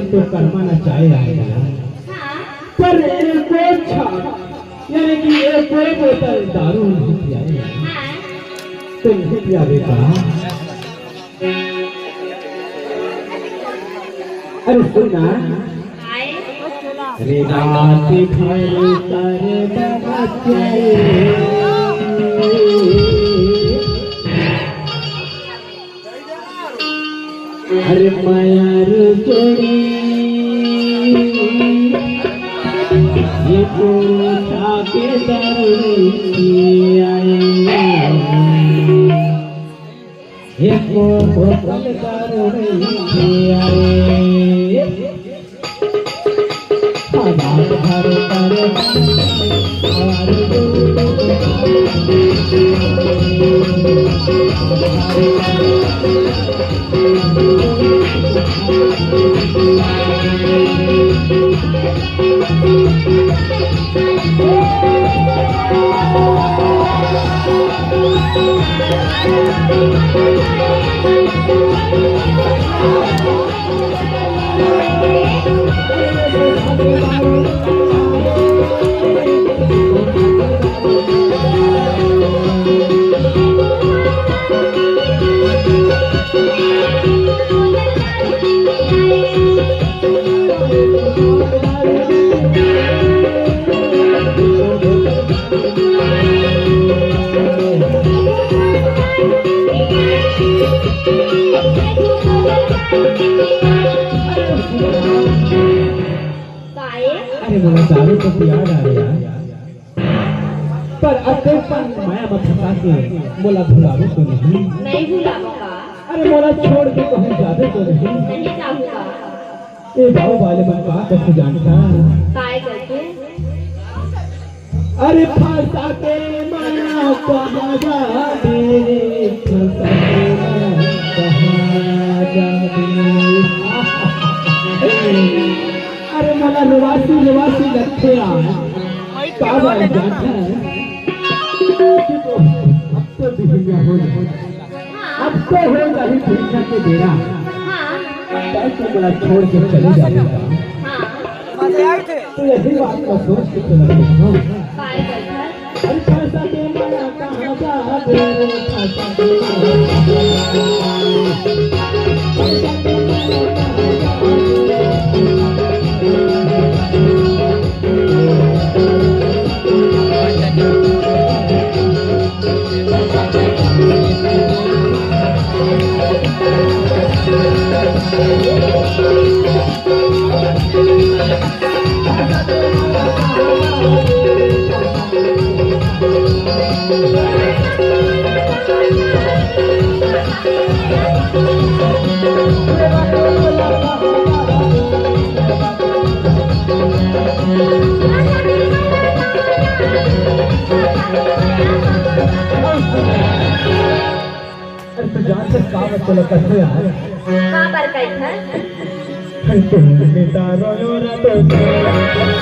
तो करवाना चाहेगा पर एक यानी कि एक बोतल दारू नहीं पियाएगा तो नहीं पिया बेटा। अरे सुना अरे रात भर कर बच्चे अरे मायार जोड़ी ये पूछा के दरदी आए ये बोतल दरदी आए हमार घर कर अरे बोला दारू तो पिया जा रहा पर अकेलेपन माया मत फंसा के बोला भुलावे तो नहीं भुलाऊंगा। अरे बोला छोड़ के कहीं जावे तो नहीं जाऊंगा। ए बाबू वाले मन का कैसे जानता काय करके अरे फंसा के माया कहाँ जावे फंसा के माया कहाँ जावे अरे मला निवासी लगते अब तो बिजलियां हो अब तो हो रही परीक्षा के बेरा तो बड़ा छोड़ के चले जाएगा तो यही बात का सोच के चला हूँ अरे फंसा के माया कहाँ जावे फंसा के चलो कैसे यार कहाँ पर गई था तुमने तारो ना तो